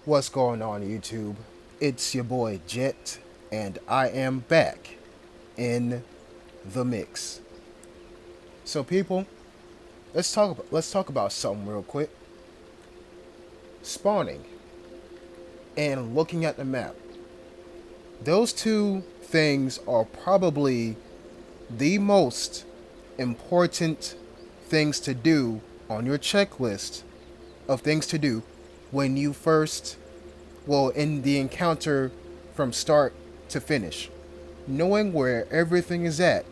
What's going on, YouTube? It's your boy Jet, and I am back in the mix. So, people, let's talk about something real quick. Spawning and looking at the map. Those two things are probably the most important things to do on your checklist of things to do when you first, in the encounter from start to finish. Knowing where everything is at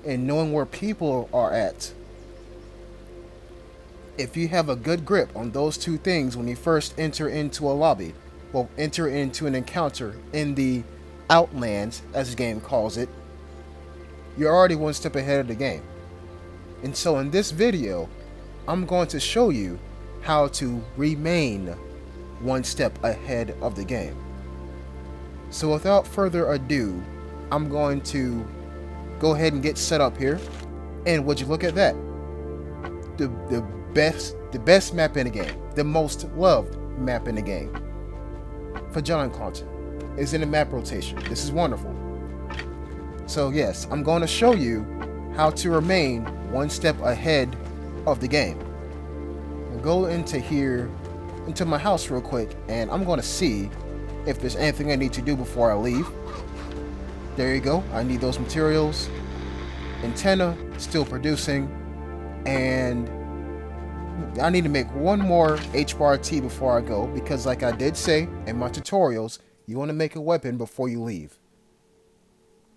and knowing where people are at. If you have a good grip on those two things when you first enter into a lobby, enter into an encounter in the Outlands, as the game calls it, you're already one step ahead of the game. And so in this video, I'm going to show you how to remain one step ahead of the game. So without further ado, I'm going to go ahead and get set up here. And would you look at that? The best map in the game, the most loved map in the game. Fjellkanten is in the map rotation. This is wonderful. So yes, I'm going to show you how to remain one step ahead of the game. I'll go into here, into my house real quick, and I'm going to see if there's anything I need to do before I leave. There you go. I need those materials. Antenna still producing, and I need to make one more H-bar T before I go, because like I did say in my tutorials, you want to make a weapon before you leave.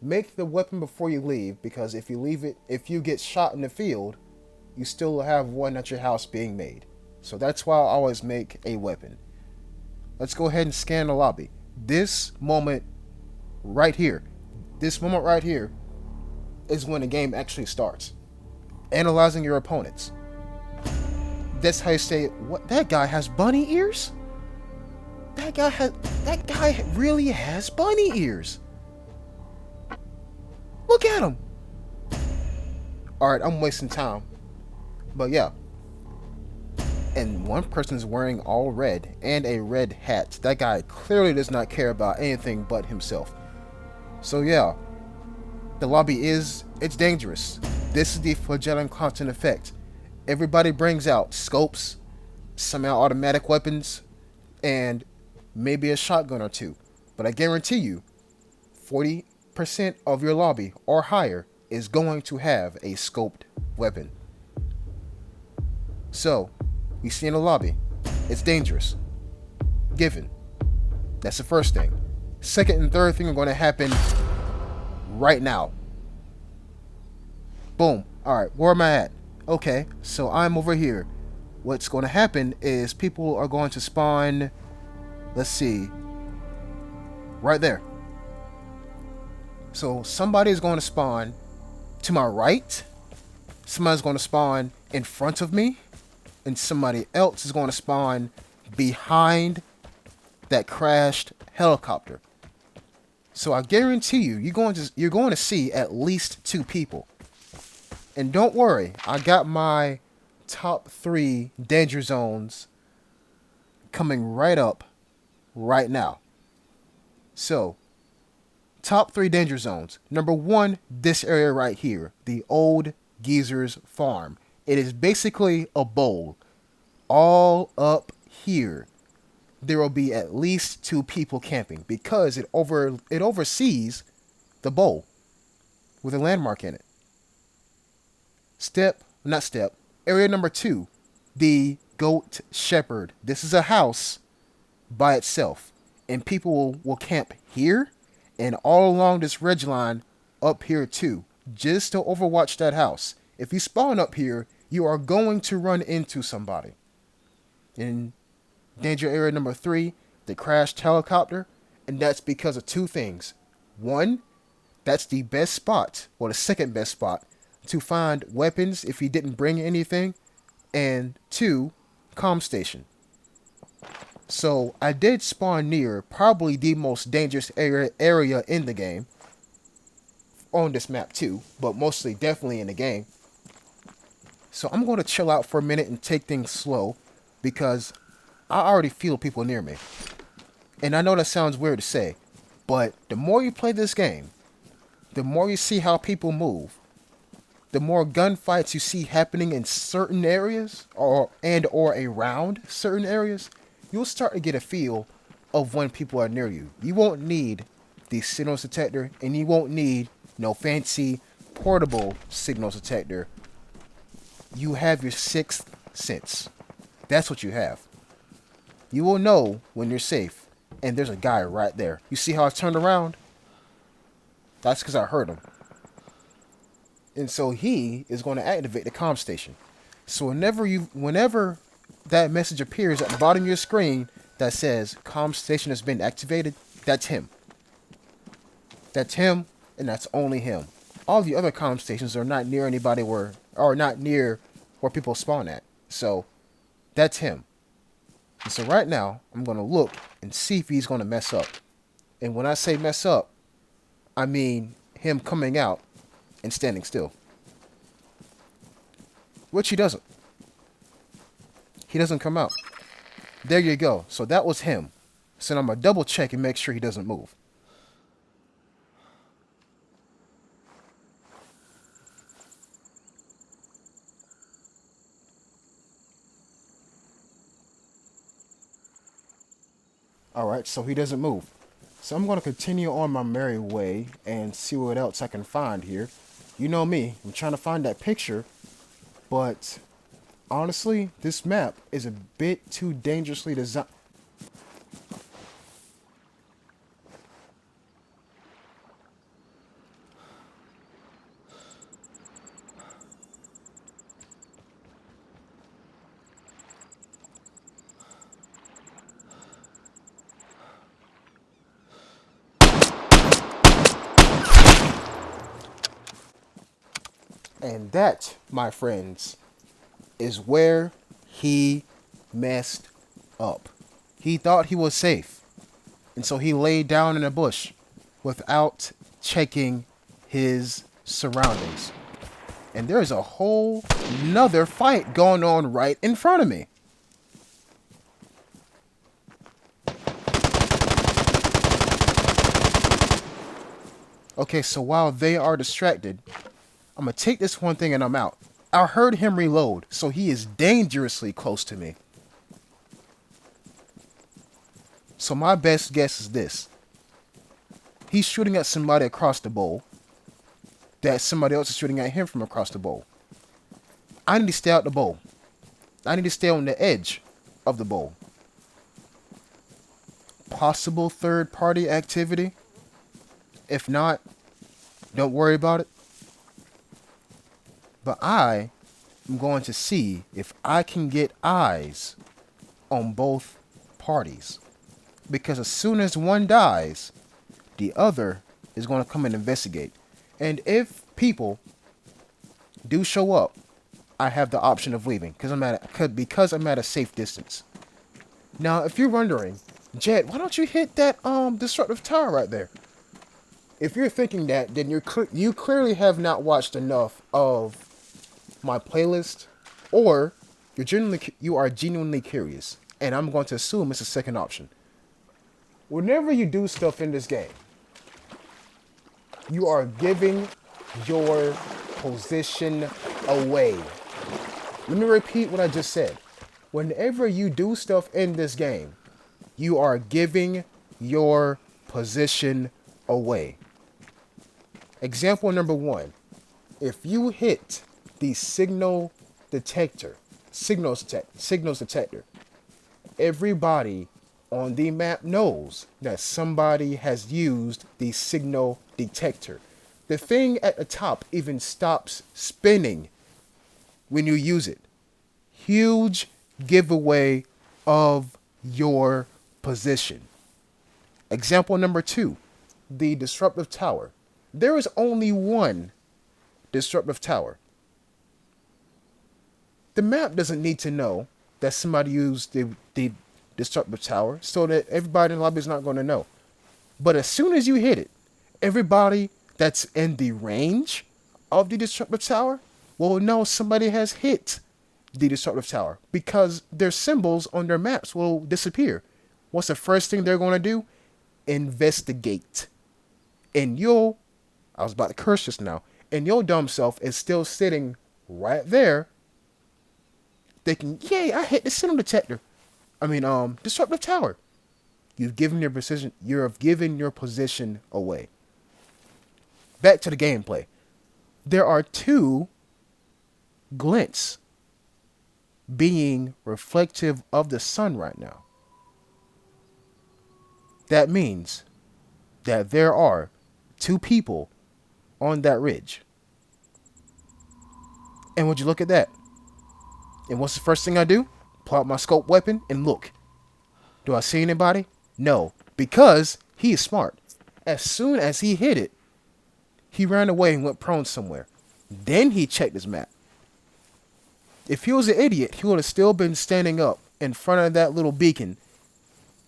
Make the weapon before you leave, because if you get shot in the field, you still have one at your house being made. So that's why I always make a weapon. Let's go ahead and scan the lobby. This moment right here is when the game actually starts. Analyzing your opponents. That's how you say, what, that guy has bunny ears? That guy really has bunny ears. Look at him. Alright, I'm wasting time. But yeah. And one person's wearing all red and a red hat. That guy clearly does not care about anything but himself. So yeah. The lobby it's dangerous. This is the Fjellkanten effect. Everybody brings out scopes, semi-automatic weapons, and maybe a shotgun or two. But I guarantee you, 40% of your lobby or higher is going to have a scoped weapon. So, we see in the lobby, it's dangerous. Given. That's the first thing. Second and third thing are going to happen right now. Boom. Alright, where am I at? Okay, so I'm over here. What's going to happen is people are going to spawn, let's see, right there. So somebody's going to spawn to my right, somebody's going to spawn in front of me, and somebody else is going to spawn behind that crashed helicopter. So I guarantee you, you're going to see at least two people. And don't worry, I got my top 3 danger zones coming right up right now. So, top 3 danger zones. Number 1, this area right here, the old geezer's farm. It is basically a bowl. All up here, there will be at least 2 people camping because it oversees the bowl with a landmark in it. Area number 2, the Goat Shepherd. This is a house by itself, and people will camp here and all along this ridge line up here too, just to overwatch that house. If you spawn up here, you are going to run into somebody. In danger area number 3, the crashed helicopter, and that's because of 2 things. 1, that's the best spot, or the second best spot, to find weapons if he didn't bring anything, and 2, comm station. So I did spawn near probably the most dangerous area in the game, on this map too, but mostly definitely in the game. So I'm going to chill out for a minute and take things slow, because I already feel people near me. And I know that sounds weird to say, but the more you play this game, the more you see how people move, the more gunfights you see happening in certain areas or around certain areas, you'll start to get a feel of when people are near you. You won't need the signals detector, and you won't need no fancy portable signals detector. You have your sixth sense. That's what you have. You will know when you're safe, and there's a guy right there. You see how I turned around? That's because I heard him. And so he is going to activate the comm station. So whenever that message appears at the bottom of your screen that says comm station has been activated, that's him. That's him, and that's only him. All the other comm stations are not near anybody or not near where people spawn at. So that's him. And so right now, I'm going to look and see if he's going to mess up. And when I say mess up, I mean him coming out and standing still. Which he doesn't. He doesn't come out. There you go. So that was him. So I'm going to double check and make sure he doesn't move. Alright, so he doesn't move. So I'm going to continue on my merry way and see what else I can find here. You know me, I'm trying to find that picture, but honestly, this map is a bit too dangerously designed. And that, my friends, is where he messed up. He thought he was safe, and so he laid down in a bush without checking his surroundings. And there's a whole nother fight going on right in front of me. Okay, so while they are distracted, I'm going to take this one thing and I'm out. I heard him reload, so he is dangerously close to me. So my best guess is this. He's shooting at somebody across the bowl. That somebody else is shooting at him from across the bowl. I need to stay out the bowl. I need to stay on the edge of the bowl. Possible third party activity. If not, don't worry about it. But I am going to see if I can get eyes on both parties. Because as soon as one dies, the other is going to come and investigate. And if people do show up, I have the option of leaving because I'm at a safe distance. Now, if you're wondering, Jet, why don't you hit that destructive tower right there? If you're thinking that, then you clearly have not watched enough of my playlist, or you are genuinely curious, and I'm going to assume it's a second option. Whenever you do stuff in this game, you are giving your position away. Let me repeat what I just said. Whenever you do stuff in this game, you are giving your position away. Example number 1. If you hit the signals detector, everybody on the map knows that somebody has used the signal detector. The thing at the top even stops spinning when you use it. Huge giveaway of your position. Example number 2, the disruptive tower. There is only one disruptive tower. The map doesn't need to know that somebody used the disruptive tower so that everybody in the lobby is not going to know. But as soon as you hit it, everybody that's in the range of the disruptive tower will know somebody has hit the disruptive tower because their symbols on their maps will disappear. What's the first thing they're going to do? Investigate. And I was about to curse just now, and your dumb self is still sitting right there thinking, yay, I hit the signal detector. Disruptive tower. You've given your position away. Back to the gameplay. There are two glints being reflective of the sun right now. That means that there are two people on that ridge. And would you look at that? And what's the first thing I do? Pull out my scope weapon and look. Do I see anybody? No, because he is smart. As soon as he hit it, he ran away and went prone somewhere. Then he checked his map. If he was an idiot, he would have still been standing up in front of that little beacon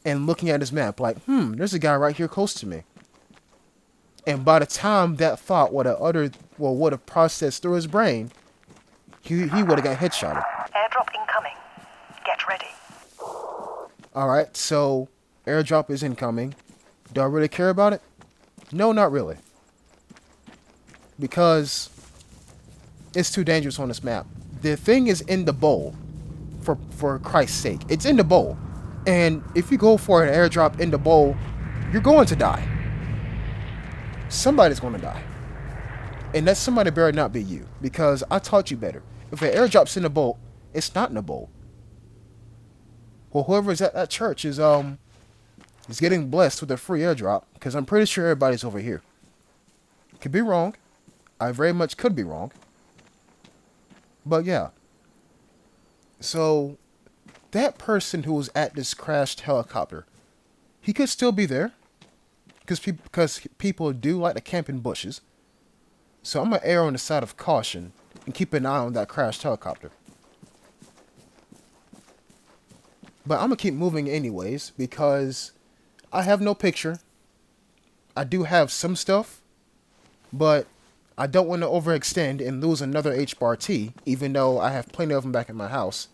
and looking at his map like, there's a guy right here close to me. And by the time that thought would have processed through his brain, he would have got headshotted. Airdrop incoming. Get ready. Alright, so airdrop is incoming. Do I really care about it? No, not really. Because it's too dangerous on this map. The thing is in the bowl. For Christ's sake. It's in the bowl. And if you go for an airdrop in the bowl, you're going to die. Somebody's going to die. And that somebody better not be you. Because I taught you better. If an airdrop's in the bowl, it's not in the bowl. Well, whoever's at that church is getting blessed with a free airdrop. Because I'm pretty sure everybody's over here. Could be wrong. I very much could be wrong. But yeah. So, that person who was at this crashed helicopter, he could still be there. Because people do like to camp in bushes. So I'm going to err on the side of caution and keep an eye on that crashed helicopter. But I'm going to keep moving anyways because I have no picture. I do have some stuff, but I don't want to overextend and lose another H-bar T, even though I have plenty of them back at my house.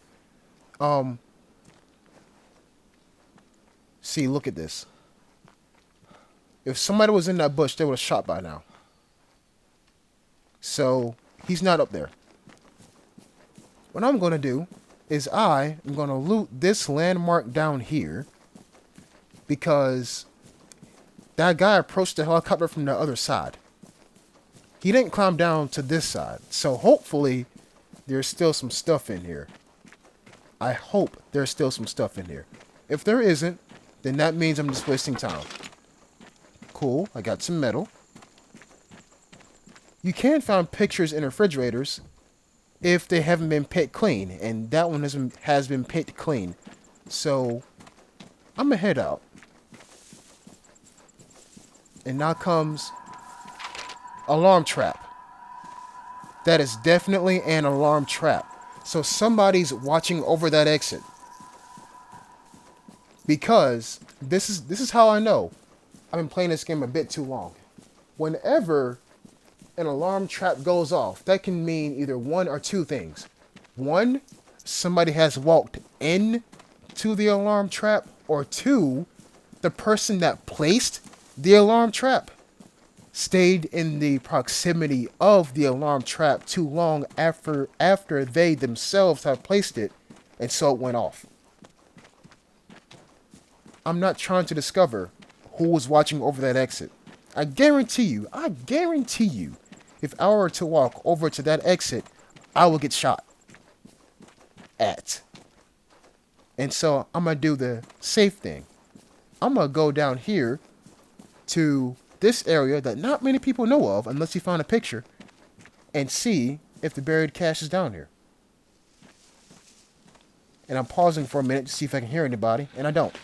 See, look at this. If somebody was in that bush, they would have shot by now. So, he's not up there. What I'm going to do is I am going to loot this landmark down here because that guy approached the helicopter from the other side. He didn't climb down to this side. So, hopefully, there's still some stuff in here. I hope there's still some stuff in here. If there isn't, then that means I'm just wasting time. Cool, I got some metal. You can find pictures in refrigerators if they haven't been picked clean, and that one has been picked clean. So, I'm gonna head out. And now comes alarm trap. That is definitely an alarm trap. So somebody's watching over that exit. Because this is how I know I've been playing this game a bit too long. Whenever an alarm trap goes off, that can mean either one or two things. One, somebody has walked in to the alarm trap, or two, the person that placed the alarm trap stayed in the proximity of the alarm trap too long after they themselves have placed it, and so it went off. I'm not trying to discover who was watching over that exit. I guarantee you, if I were to walk over to that exit, I will get shot at. And so I'm going to do the safe thing. I'm going to go down here to this area that not many people know of, unless you find a picture, and see if the buried cache is down here. And I'm pausing for a minute to see if I can hear anybody, and I don't.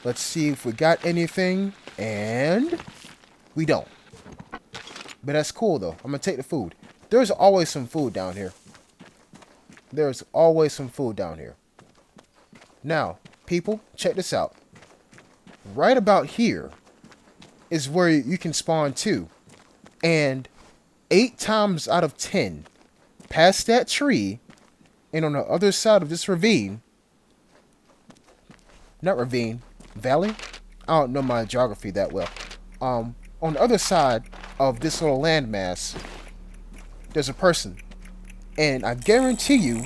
Let's see if we got anything, and we don't. But that's cool, though. I'm going to take the food. There's always some food down here. There's always some food down here. Now, people, check this out. Right about here is where you can spawn to. And 8 times out of 10, past that tree And on the other side of this ravine, not ravine, valley? I don't know my geography that well. On the other side of this little landmass, there's a person. And I guarantee you,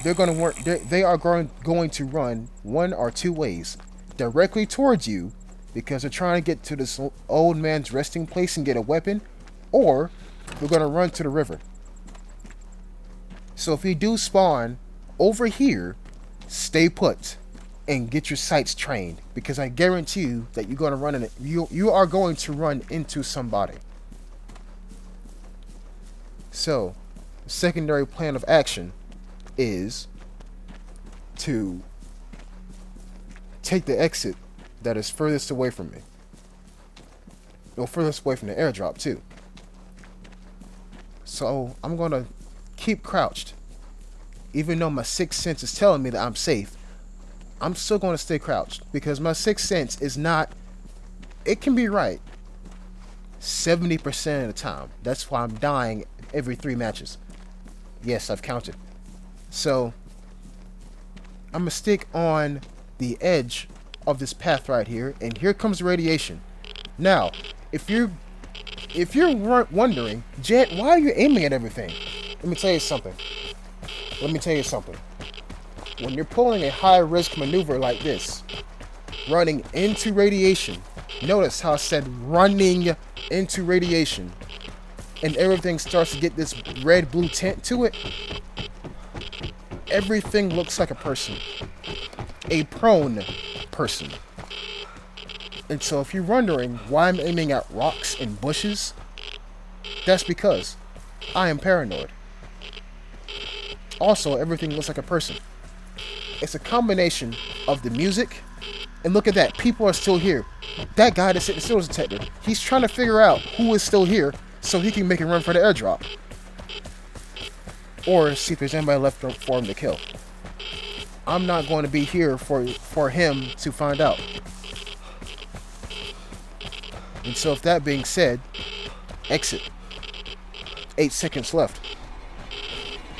they're going to work. They are going to run one or two ways, directly towards you, because they're trying to get to this old man's resting place and get a weapon, or they're going to run to the river. So if you do spawn over here, stay put and get your sights trained, because I guarantee you that you're going to run in it. You are going to run into somebody. So, the secondary plan of action is to take the exit that is furthest away from me. Or furthest away from the airdrop too. So I'm gonna keep crouched. Even though my sixth sense is telling me that I'm safe, I'm still gonna stay crouched, because my sixth sense is not, it can be right 70% of the time. That's why I'm dying every 3 matches. Yes, I've counted. So I'm gonna stick on the edge of this path right here, and here comes radiation. Now, if you're wondering, Jet, why are you aiming at everything? Let me tell you something. When you're pulling a high-risk maneuver like this, running into radiation, notice how I said running into radiation, and everything starts to get this red-blue tint to it. Everything looks like a person. A prone person. And so if you're wondering why I'm aiming at rocks and bushes, that's because I am paranoid. Also, everything looks like a person. It's a combination of the music, and look at that, people are still here. That guy that's sitting still is a detective. He's trying to figure out who is still here so he can make a run for the airdrop. Or see if there's anybody left for him to kill. I'm not going to be here for him to find out. And so with that being said, exit. 8 seconds left.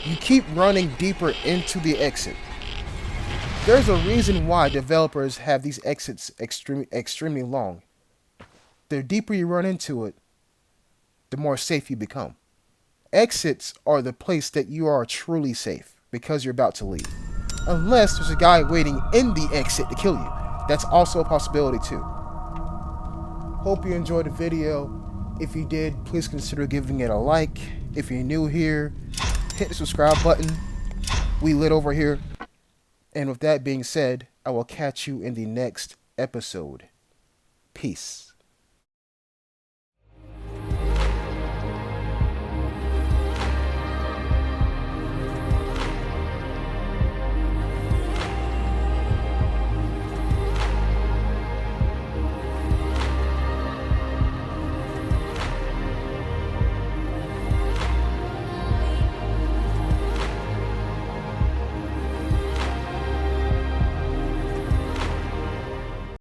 You keep running deeper into the exit. There's a reason why developers have these exits extremely long. The deeper you run into it, the more safe you become. Exits are the place that you are truly safe, because you're about to leave. Unless there's a guy waiting in the exit to kill you. That's also a possibility too. Hope you enjoyed the video. If you did, please consider giving it a like. If you're new here, hit the subscribe button. We lit over here. And with that being said, I will catch you in the next episode. Peace.